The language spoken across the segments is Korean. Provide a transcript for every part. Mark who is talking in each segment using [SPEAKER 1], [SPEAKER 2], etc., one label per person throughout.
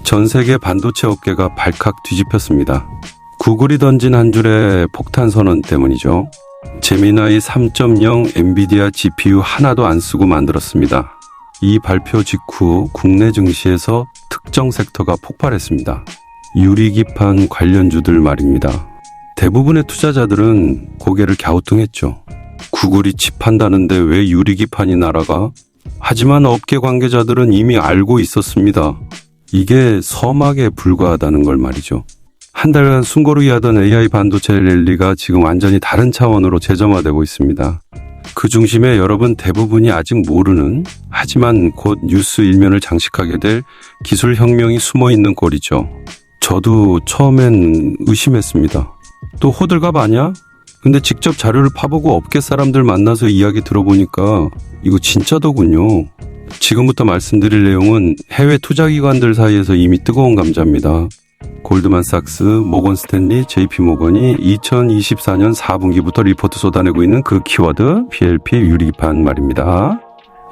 [SPEAKER 1] 전 세계 반도체 업계가 발칵 뒤집혔습니다. 구글이 던진 한 줄의 폭탄 선언 때문이죠. 제미나이 3.0 엔비디아 GPU 하나도 안 쓰고 만들었습니다. 이 발표 직후 국내 증시에서 특정 섹터가 폭발했습니다. 유리기판 관련주들 말입니다. 대부분의 투자자들은 고개를 갸우뚱했죠. 구글이 칩한다는데 왜 유리기판이 날아가? 하지만 업계 관계자들은 이미 알고 있었습니다. 이게 서막에 불과하다는 걸 말이죠. 한 달간 숨고르기 하던 AI 반도체 랠리가 지금 완전히 다른 차원으로 재점화되고 있습니다. 그 중심에 여러분 대부분이 아직 모르는, 하지만 곧 뉴스 일면을 장식하게 될 기술 혁명이 숨어 있는 꼴이죠. 저도 처음엔 의심했습니다. 또 호들갑 아니야? 근데 직접 자료를 파보고 업계 사람들 만나서 이야기 들어보니까 이거 진짜더군요. 지금부터 말씀드릴 내용은 해외 투자기관들 사이에서 이미 뜨거운 감자입니다. 골드만삭스, 모건스탠리, JP모건이 2024년 4분기부터 리포트 쏟아내고 있는 그 키워드 PLP 유리기판 말입니다.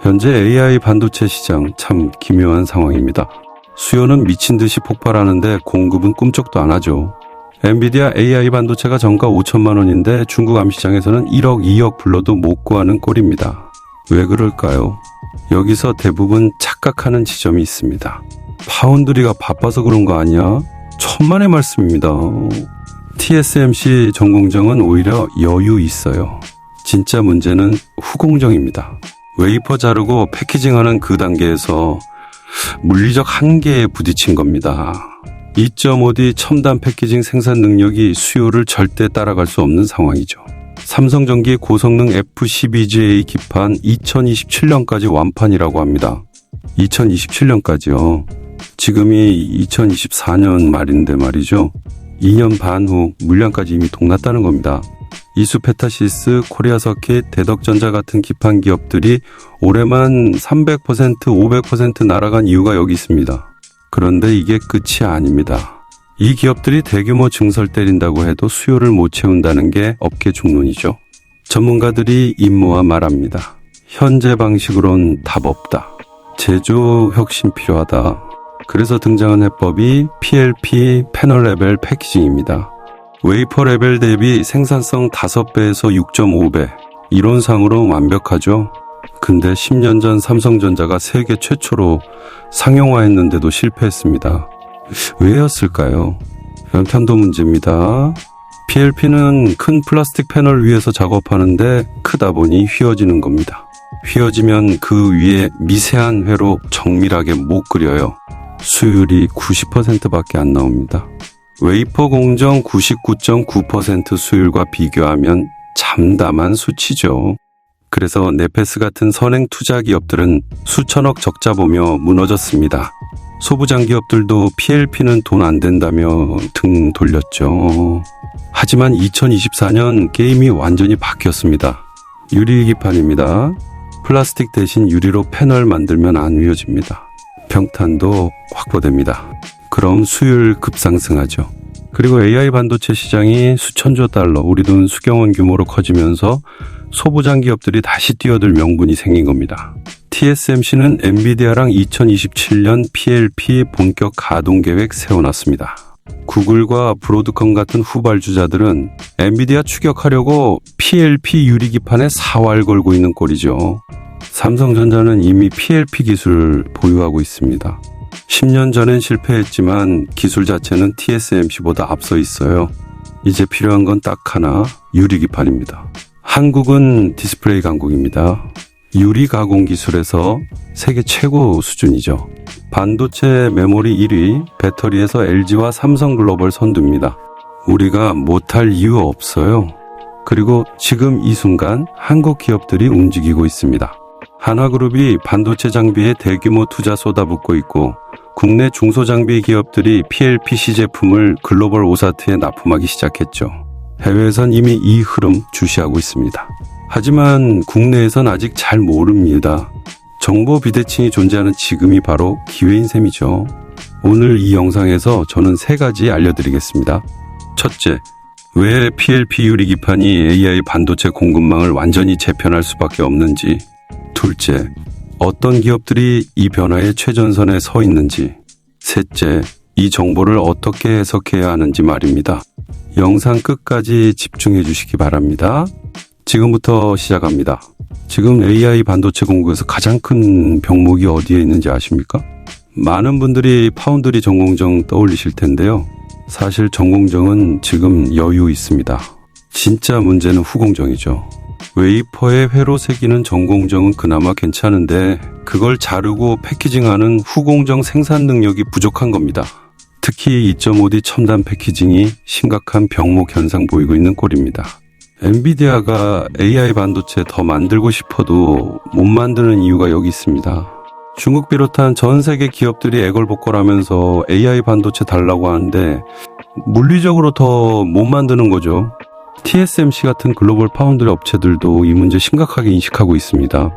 [SPEAKER 1] 현재 AI 반도체 시장 참 기묘한 상황입니다. 수요는 미친 듯이 폭발하는데 공급은 꿈쩍도 안 하죠. 엔비디아 AI 반도체가 정가 5천만 원인데 중국 암시장에서는 1억, 2억 불러도 못 구하는 꼴입니다. 왜 그럴까요? 여기서 대부분 착각하는 지점이 있습니다. 파운드리가 바빠서 그런 거 아니야? 천만의 말씀입니다. TSMC 전공정은 오히려 여유 있어요. 진짜 문제는 후공정입니다. 웨이퍼 자르고 패키징하는 그 단계에서 물리적 한계에 부딪힌 겁니다. 2.5D 첨단 패키징 생산 능력이 수요를 절대 따라갈 수 없는 상황이죠. 삼성전기 고성능 F12GA 기판 2027년까지 완판이라고 합니다. 2027년까지요. 지금이 2024년 말인데 말이죠. 2년 반 후 물량까지 이미 동났다는 겁니다. 이수페타시스, 코리아서킷, 대덕전자 같은 기판 기업들이 올해만 300%, 500% 날아간 이유가 여기 있습니다. 그런데 이게 끝이 아닙니다. 이 기업들이 대규모 증설 때린다고 해도 수요를 못 채운다는 게 업계 중론이죠. 전문가들이 임모아 말합니다. 현재 방식으론 답 없다. 제조 혁신 필요하다. 그래서 등장한 해법이 PLP 패널 레벨 패키징입니다. 웨이퍼 레벨 대비 생산성 5배에서 6.5배. 이론상으로 완벽하죠. 근데 10년 전 삼성전자가 세계 최초로 상용화했는데도 실패했습니다. 왜였을까요? 편도 문제입니다. PLP는 큰 플라스틱 패널 위에서 작업하는데 크다 보니 휘어지는 겁니다. 휘어지면 그 위에 미세한 회로 정밀하게 못 그려요. 수율이 90%밖에 안 나옵니다. 웨이퍼 공정 99.9% 수율과 비교하면 참담한 수치죠. 그래서 네페스 같은 선행 투자 기업들은 수천억 적자 보며 무너졌습니다. 소부장 기업들도 PLP는 돈 안 된다며 등 돌렸죠. 하지만 2024년 게임이 완전히 바뀌었습니다. 유리기판입니다. 플라스틱 대신 유리로 패널 만들면 안 휘어집니다. 평탄도 확보됩니다. 그럼 수율 급상승하죠. 그리고 AI 반도체 시장이 수천조 달러, 우리 돈 수경원 규모로 커지면서 소부장 기업들이 다시 뛰어들 명분이 생긴 겁니다. TSMC는 엔비디아랑 2027년 PLP 본격 가동 계획 세워놨습니다. 구글과 브로드컴 같은 후발주자들은 엔비디아 추격하려고 PLP 유리기판에 사활 걸고 있는 꼴이죠. 삼성전자는 이미 PLP 기술을 보유하고 있습니다. 10년 전엔 실패했지만 기술 자체는 TSMC보다 앞서 있어요. 이제 필요한 건 딱 하나, 유리기판입니다. 한국은 디스플레이 강국입니다. 유리 가공 기술에서 세계 최고 수준이죠. 반도체 메모리 1위, 배터리에서 LG와 삼성글로벌 선두입니다. 우리가 못할 이유 없어요. 그리고 지금 이 순간 한국 기업들이 움직이고 있습니다. 한화그룹이 반도체 장비에 대규모 투자 쏟아붓고 있고 국내 중소장비 기업들이 PLPC 제품을 글로벌 오사트에 납품하기 시작했죠. 해외에선 이미 이 흐름 주시하고 있습니다. 하지만 국내에선 아직 잘 모릅니다. 정보 비대칭이 존재하는 지금이 바로 기회인 셈이죠. 오늘 이 영상에서 저는 3가지 알려드리겠습니다. 첫째, 왜 PLP 유리기판이 AI 반도체 공급망을 완전히 재편할 수밖에 없는지. 둘째, 어떤 기업들이 이 변화의 최전선에 서 있는지. 셋째, 이 정보를 어떻게 해석해야 하는지 말입니다. 영상 끝까지 집중해 주시기 바랍니다. 지금부터 시작합니다. 지금 AI 반도체 공급에서 가장 큰 병목이 어디에 있는지 아십니까? 많은 분들이 파운드리 전공정 떠올리실 텐데요. 사실 전공정은 지금 여유 있습니다. 진짜 문제는 후공정이죠. 웨이퍼에 회로 새기는 전공정은 그나마 괜찮은데 그걸 자르고 패키징하는 후공정 생산 능력이 부족한 겁니다. 특히 2.5D 첨단 패키징이 심각한 병목 현상 보이고 있는 꼴입니다. 엔비디아가 AI 반도체 더 만들고 싶어도 못 만드는 이유가 여기 있습니다. 중국 비롯한 전 세계 기업들이 애걸복걸하면서 AI 반도체 달라고 하는데 물리적으로 더 못 만드는 거죠. TSMC 같은 글로벌 파운드리 업체들도 이 문제 심각하게 인식하고 있습니다.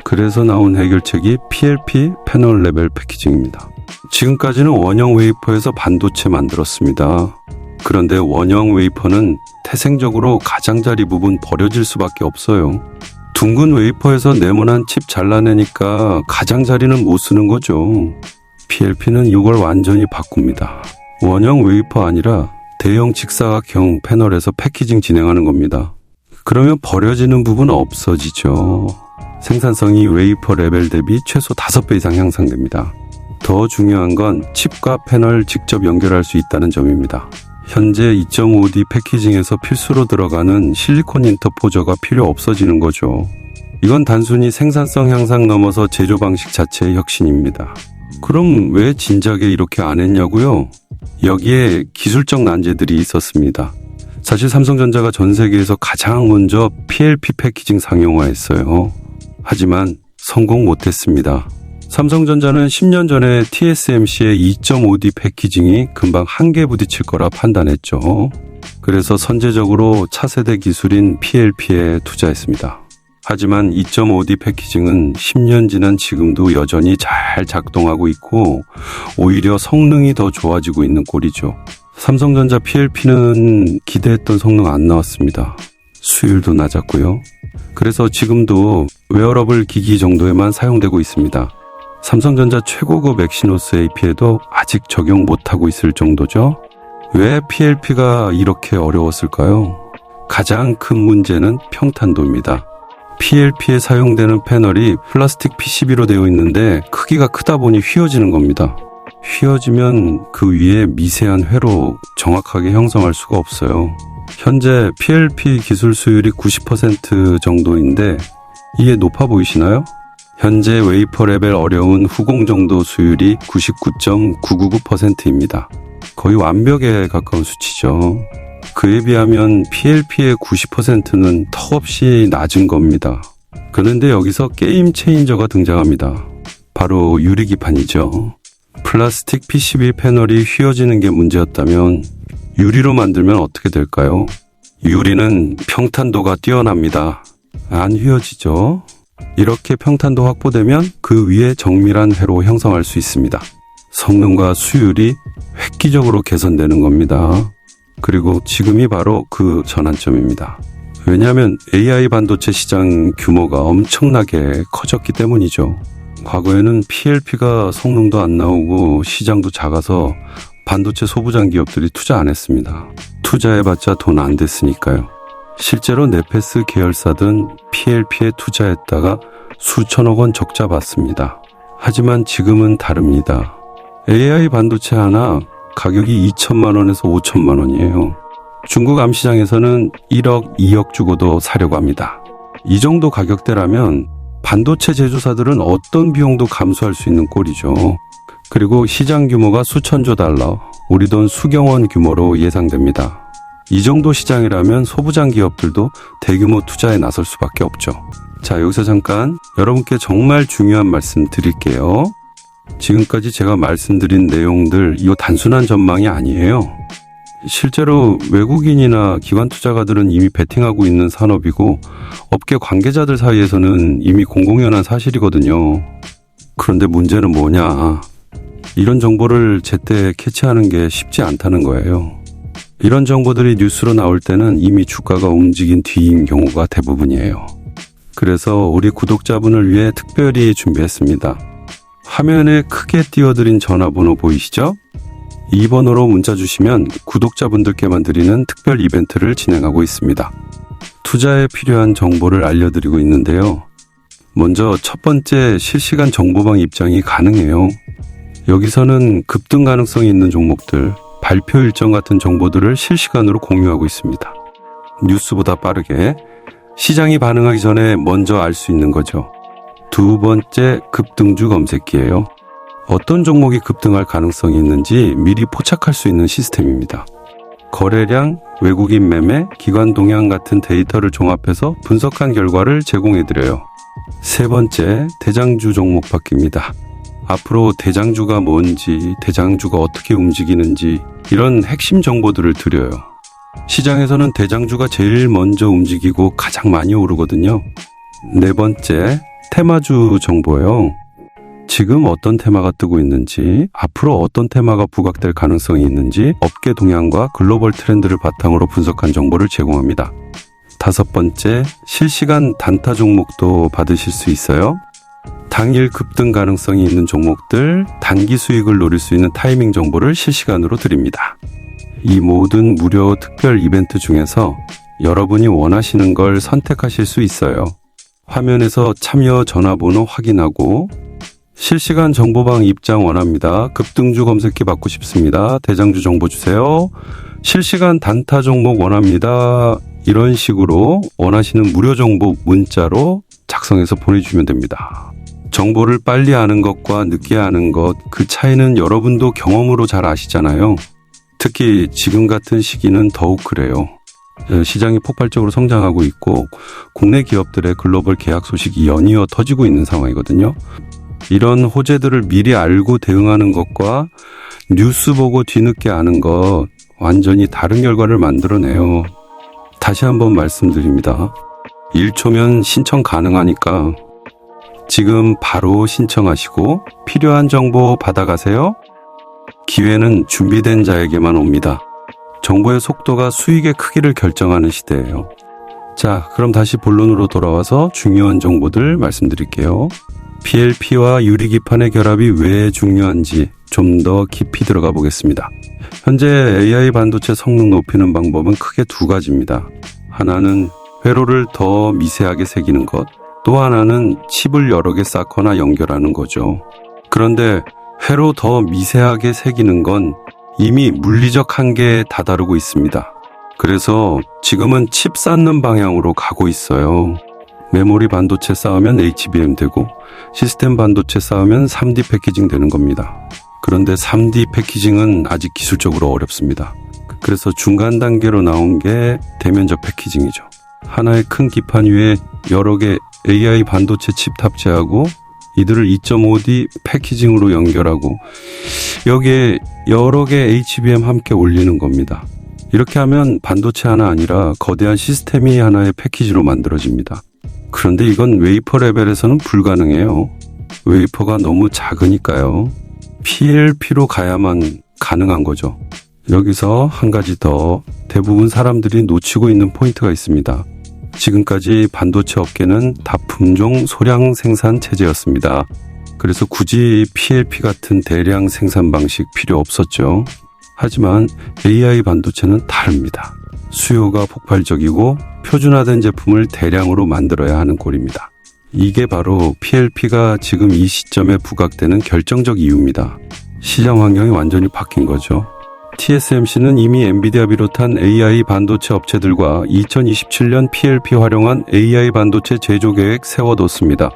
[SPEAKER 1] 그래서 나온 해결책이 PLP 패널 레벨 패키징입니다. 지금까지는 원형 웨이퍼에서 반도체 만들었습니다. 그런데 원형 웨이퍼는 태생적으로 가장자리 부분 버려질 수밖에 없어요. 둥근 웨이퍼에서 네모난 칩 잘라내니까 가장자리는 못 쓰는 거죠. PLP는 이걸 완전히 바꿉니다. 원형 웨이퍼 아니라 대형 직사각형 패널에서 패키징 진행하는 겁니다. 그러면 버려지는 부분은 없어지죠. 생산성이 웨이퍼 레벨 대비 최소 5배 이상 향상됩니다. 더 중요한 건 칩과 패널 직접 연결할 수 있다는 점입니다. 현재 2.5D 패키징에서 필수로 들어가는 실리콘 인터포저가 필요 없어지는 거죠. 이건 단순히 생산성 향상 넘어서 제조 방식 자체의 혁신입니다. 그럼 왜 진작에 이렇게 안 했냐고요? 여기에 기술적 난제들이 있었습니다. 사실 삼성전자가 전 세계에서 가장 먼저 PLP 패키징 상용화했어요. 하지만 성공 못했습니다. 삼성전자는 10년 전에 TSMC의 2.5D 패키징이 금방 한계 부딪힐 거라 판단했죠. 그래서 선제적으로 차세대 기술인 PLP에 투자했습니다. 하지만 2.5D 패키징은 10년 지난 지금도 여전히 잘 작동하고 있고 오히려 성능이 더 좋아지고 있는 꼴이죠. 삼성전자 PLP는 기대했던 성능 안 나왔습니다. 수율도 낮았고요. 그래서 지금도 웨어러블 기기 정도에만 사용되고 있습니다. 삼성전자 최고급 엑시노스 AP에도 아직 적용 못하고 있을 정도죠. 왜 PLP가 이렇게 어려웠을까요? 가장 큰 문제는 평탄도입니다. PLP에 사용되는 패널이 플라스틱 PCB로 되어 있는데 크기가 크다 보니 휘어지는 겁니다. 휘어지면 그 위에 미세한 회로 정확하게 형성할 수가 없어요. 현재 PLP 기술 수율이 90% 정도인데 이게 높아 보이시나요? 현재 웨이퍼 레벨 어려운 후공 정도 수율이 99.999%입니다. 거의 완벽에 가까운 수치죠. 그에 비하면 PLP의 90%는 턱없이 낮은 겁니다. 그런데 여기서 게임 체인저가 등장합니다. 바로 유리기판이죠. 플라스틱 PCB 패널이 휘어지는 게 문제였다면 유리로 만들면 어떻게 될까요? 유리는 평탄도가 뛰어납니다. 안 휘어지죠? 이렇게 평탄도 확보되면 그 위에 정밀한 회로 형성할 수 있습니다. 성능과 수율이 획기적으로 개선되는 겁니다. 그리고 지금이 바로 그 전환점입니다. 왜냐하면 AI 반도체 시장 규모가 엄청나게 커졌기 때문이죠. 과거에는 PLP가 성능도 안 나오고 시장도 작아서 반도체 소부장 기업들이 투자 안 했습니다. 투자해봤자 돈 안 됐으니까요. 실제로 네페스 계열사든 PLP에 투자했다가 수천억 원 적자 봤습니다. 하지만 지금은 다릅니다. AI 반도체 하나 가격이 2천만 원에서 5천만 원이에요. 중국 암시장에서는 1억, 2억 주고도 사려고 합니다. 이 정도 가격대라면 반도체 제조사들은 어떤 비용도 감수할 수 있는 꼴이죠. 그리고 시장 규모가 수천조 달러, 우리 돈 수경 원 규모로 예상됩니다. 이 정도 시장이라면 소부장 기업들도 대규모 투자에 나설 수밖에 없죠. 자, 여기서 잠깐 여러분께 정말 중요한 말씀 드릴게요. 지금까지 제가 말씀드린 내용들 이거 단순한 전망이 아니에요. 실제로 외국인이나 기관 투자가들은 이미 베팅하고 있는 산업이고 업계 관계자들 사이에서는 이미 공공연한 사실이거든요. 그런데 문제는 뭐냐? 이런 정보를 제때 캐치하는 게 쉽지 않다는 거예요. 이런 정보들이 뉴스로 나올 때는 이미 주가가 움직인 뒤인 경우가 대부분이에요. 그래서 우리 구독자분을 위해 특별히 준비했습니다. 화면에 크게 띄워드린 전화번호 보이시죠? 이 번호로 문자 주시면 구독자분들께만 드리는 특별 이벤트를 진행하고 있습니다. 투자에 필요한 정보를 알려드리고 있는데요. 먼저 첫 번째 실시간 정보방 입장이 가능해요. 여기서는 급등 가능성이 있는 종목들, 발표 일정 같은 정보들을 실시간으로 공유하고 있습니다. 뉴스보다 빠르게 시장이 반응하기 전에 먼저 알 수 있는 거죠. 두 번째 급등주 검색기예요. 어떤 종목이 급등할 가능성이 있는지 미리 포착할 수 있는 시스템입니다. 거래량, 외국인 매매, 기관 동향 같은 데이터를 종합해서 분석한 결과를 제공해드려요. 세 번째, 대장주 종목 바뀝니다. 앞으로 대장주가 뭔지, 대장주가 어떻게 움직이는지 이런 핵심 정보들을 드려요. 시장에서는 대장주가 제일 먼저 움직이고 가장 많이 오르거든요. 네 번째, 테마주 정보예요. 지금 어떤 테마가 뜨고 있는지, 앞으로 어떤 테마가 부각될 가능성이 있는지 업계 동향과 글로벌 트렌드를 바탕으로 분석한 정보를 제공합니다. 다섯 번째, 실시간 단타 종목도 받으실 수 있어요. 당일 급등 가능성이 있는 종목들, 단기 수익을 노릴 수 있는 타이밍 정보를 실시간으로 드립니다. 이 모든 무료 특별 이벤트 중에서 여러분이 원하시는 걸 선택하실 수 있어요. 화면에서 참여 전화번호 확인하고 실시간 정보방 입장 원합니다. 급등주 검색기 받고 싶습니다. 대장주 정보 주세요. 실시간 단타 종목 원합니다. 이런 식으로 원하시는 무료 정보 문자로 작성해서 보내주시면 됩니다. 정보를 빨리 아는 것과 늦게 아는 것, 그 차이는 여러분도 경험으로 잘 아시잖아요. 특히 지금 같은 시기는 더욱 그래요. 시장이 폭발적으로 성장하고 있고 국내 기업들의 글로벌 계약 소식이 연이어 터지고 있는 상황이거든요. 이런 호재들을 미리 알고 대응하는 것과 뉴스 보고 뒤늦게 아는 것 완전히 다른 결과를 만들어내요. 다시 한번 말씀드립니다. 1초면 신청 가능하니까 지금 바로 신청하시고 필요한 정보 받아가세요. 기회는 준비된 자에게만 옵니다. 정보의 속도가 수익의 크기를 결정하는 시대예요. 자, 그럼 다시 본론으로 돌아와서 중요한 정보들 말씀드릴게요. PLP와 유리기판의 결합이 왜 중요한지 좀 더 깊이 들어가 보겠습니다. 현재 AI 반도체 성능 높이는 방법은 크게 두 가지입니다. 하나는 회로를 더 미세하게 새기는 것, 또 하나는 칩을 여러 개 쌓거나 연결하는 거죠. 그런데 회로 더 미세하게 새기는 건 이미 물리적 한계에 다다르고 있습니다. 그래서 지금은 칩 쌓는 방향으로 가고 있어요. 메모리 반도체 쌓으면 HBM 되고 시스템 반도체 쌓으면 3D 패키징 되는 겁니다. 그런데 3D 패키징은 아직 기술적으로 어렵습니다. 그래서 중간 단계로 나온 게 대면적 패키징이죠. 하나의 큰 기판 위에 여러 개 AI 반도체 칩 탑재하고 이들을 2.5D 패키징으로 연결하고 여기에 여러 개 HBM 함께 올리는 겁니다. 이렇게 하면 반도체 하나 아니라 거대한 시스템이 하나의 패키지로 만들어집니다. 그런데 이건 웨이퍼 레벨에서는 불가능해요. 웨이퍼가 너무 작으니까요. PLP로 가야만 가능한 거죠. 여기서 한 가지 더 대부분 사람들이 놓치고 있는 포인트가 있습니다. 지금까지 반도체 업계는 다품종 소량 생산 체제였습니다. 그래서 굳이 PLP 같은 대량 생산 방식 필요 없었죠. 하지만 AI 반도체는 다릅니다. 수요가 폭발적이고 표준화된 제품을 대량으로 만들어야 하는 꼴입니다. 이게 바로 PLP가 지금 이 시점에 부각되는 결정적 이유입니다. 시장 환경이 완전히 바뀐 거죠. TSMC는 이미 엔비디아 비롯한 AI 반도체 업체들과 2027년 PLP 활용한 AI 반도체 제조 계획 세워뒀습니다.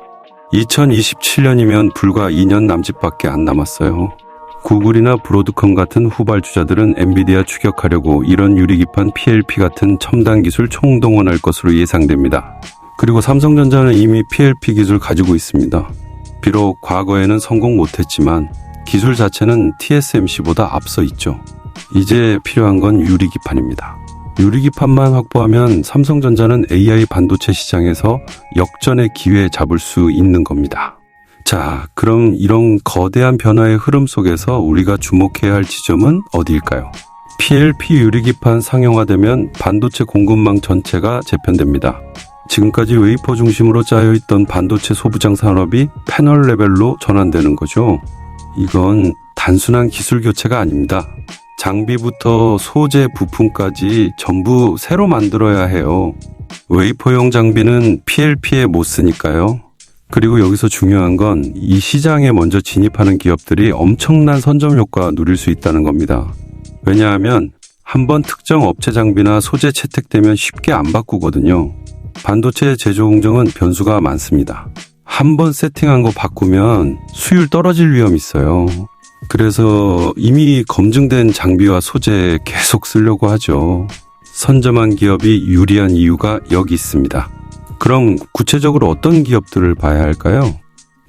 [SPEAKER 1] 2027년이면 불과 2년 남짓밖에 안 남았어요. 구글이나 브로드컴 같은 후발주자들은 엔비디아 추격하려고 이런 유리기판 PLP 같은 첨단 기술 총동원할 것으로 예상됩니다. 그리고 삼성전자는 이미 PLP 기술 가지고 있습니다. 비록 과거에는 성공 못했지만 기술 자체는 TSMC보다 앞서 있죠. 이제 필요한 건 유리기판입니다. 유리기판만 확보하면 삼성전자는 AI 반도체 시장에서 역전의 기회 잡을 수 있는 겁니다. 자, 그럼 이런 거대한 변화의 흐름 속에서 우리가 주목해야 할 지점은 어디일까요? PLP 유리기판 상용화되면 반도체 공급망 전체가 재편됩니다. 지금까지 웨이퍼 중심으로 짜여있던 반도체 소부장 산업이 패널 레벨로 전환되는 거죠. 이건 단순한 기술 교체가 아닙니다. 장비부터 소재 부품까지 전부 새로 만들어야 해요. 웨이퍼용 장비는 PLP에 못 쓰니까요. 그리고 여기서 중요한 건 이 시장에 먼저 진입하는 기업들이 엄청난 선점 효과 누릴 수 있다는 겁니다. 왜냐하면 한번 특정 업체 장비나 소재 채택되면 쉽게 안 바꾸거든요. 반도체 제조 공정은 변수가 많습니다. 한번 세팅한 거 바꾸면 수율 떨어질 위험이 있어요. 그래서 이미 검증된 장비와 소재 계속 쓰려고 하죠. 선점한 기업이 유리한 이유가 여기 있습니다. 그럼 구체적으로 어떤 기업들을 봐야 할까요?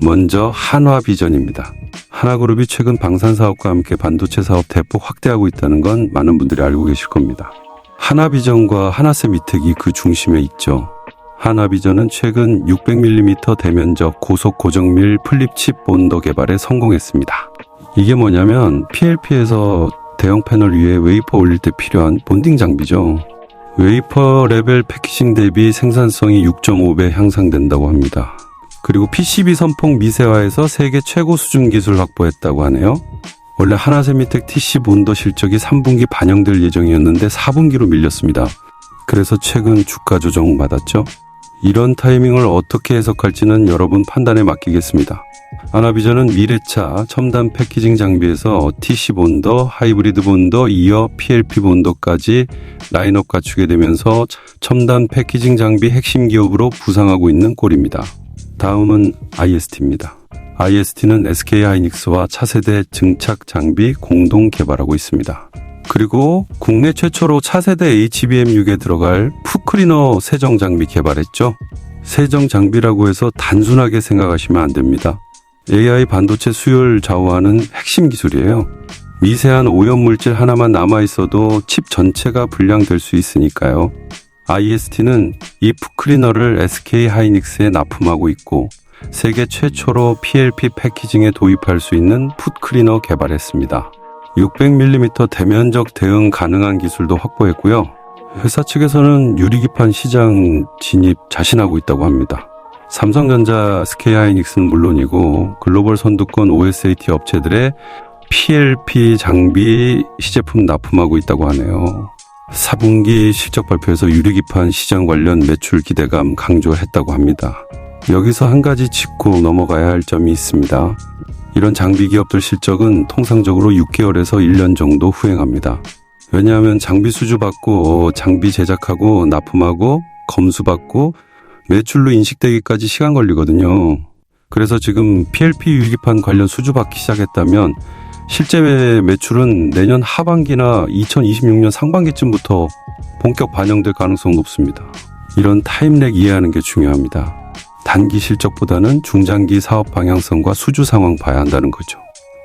[SPEAKER 1] 먼저 한화비전입니다. 하나그룹이 최근 방산사업과 함께 반도체 사업 대폭 확대하고 있다는 건 많은 분들이 알고 계실 겁니다. 하나비전과 하나세미텍이 그 중심에 있죠. 하나비전은 최근 600mm 대면적 고속 고정밀 플립칩 본더 개발에 성공했습니다. 이게 뭐냐면 PLP에서 대형 패널 위에 웨이퍼 올릴 때 필요한 본딩 장비죠. 웨이퍼 레벨 패키징 대비 생산성이 6.5배 향상된다고 합니다. 그리고 PCB 선폭 미세화에서 세계 최고 수준 기술 확보했다고 하네요. 원래 하나세미텍 TC 본더 실적이 3분기 반영될 예정이었는데 4분기로 밀렸습니다. 그래서 최근 주가 조정 받았죠. 이런 타이밍을 어떻게 해석할지는 여러분 판단에 맡기겠습니다. 하나비전은 미래차 첨단 패키징 장비에서 TC 본더, 하이브리드 본더, 이어 PLP 본더까지 라인업 갖추게 되면서 첨단 패키징 장비 핵심 기업으로 부상하고 있는 꼴입니다. 다음은 IST입니다. IST는 SK하이닉스와 차세대 증착 장비 공동 개발하고 있습니다. 그리고 국내 최초로 차세대 HBM6에 들어갈 풋클리너 세정 장비 개발했죠. 세정 장비라고 해서 단순하게 생각하시면 안 됩니다. AI 반도체 수요를 좌우하는 핵심 기술이에요. 미세한 오염물질 하나만 남아있어도 칩 전체가 불량될 수 있으니까요. IST는 이 풋클리너를 SK하이닉스에 납품하고 있고 세계 최초로 PLP 패키징에 도입할 수 있는 풋클리너 개발했습니다. 600mm 대면적 대응 가능한 기술도 확보했고요. 회사 측에서는 유리기판 시장 진입 자신하고 있다고 합니다. 삼성전자, SK하이닉스는 물론이고 글로벌 선두권 OSAT 업체들의 PLP 장비 시제품 납품하고 있다고 하네요. 4분기 실적 발표에서 유리기판 시장 관련 매출 기대감 강조했다고 합니다. 여기서 한 가지 짚고 넘어가야 할 점이 있습니다. 이런 장비 기업들 실적은 통상적으로 6개월에서 1년 정도 후행합니다. 왜냐하면 장비 수주받고 장비 제작하고 납품하고 검수받고 매출로 인식되기까지 시간 걸리거든요. 그래서 지금 PLP 유리기판 관련 수주받기 시작했다면 실제 매출은 내년 하반기나 2026년 상반기쯤부터 본격 반영될 가능성이 높습니다. 이런 타임렉 이해하는 게 중요합니다. 단기 실적보다는 중장기 사업 방향성과 수주 상황 봐야 한다는 거죠.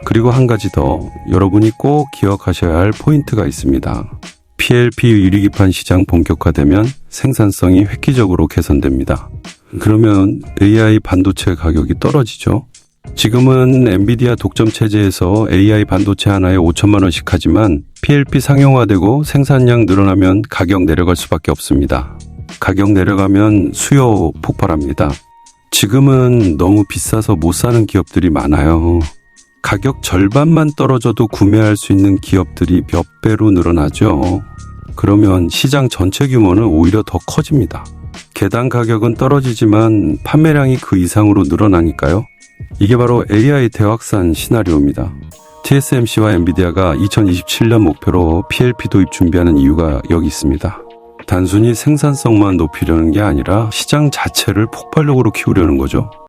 [SPEAKER 1] 그리고 한 가지 더 여러분이 꼭 기억하셔야 할 포인트가 있습니다. PLP 유리기판 시장 본격화되면 생산성이 획기적으로 개선됩니다. 그러면 AI 반도체 가격이 떨어지죠. 지금은 엔비디아 독점 체제에서 AI 반도체 하나에 5천만 원씩 하지만 PLP 상용화되고 생산량 늘어나면 가격 내려갈 수밖에 없습니다. 가격 내려가면 수요 폭발합니다. 지금은 너무 비싸서 못 사는 기업들이 많아요. 가격 절반만 떨어져도 구매할 수 있는 기업들이 몇 배로 늘어나죠. 그러면 시장 전체 규모는 오히려 더 커집니다. 개당 가격은 떨어지지만 판매량이 그 이상으로 늘어나니까요. 이게 바로 AI 대확산 시나리오입니다. TSMC와 엔비디아가 2027년 목표로 PLP 도입 준비하는 이유가 여기 있습니다. 단순히 생산성만 높이려는 게 아니라 시장 자체를 폭발력으로 키우려는 거죠.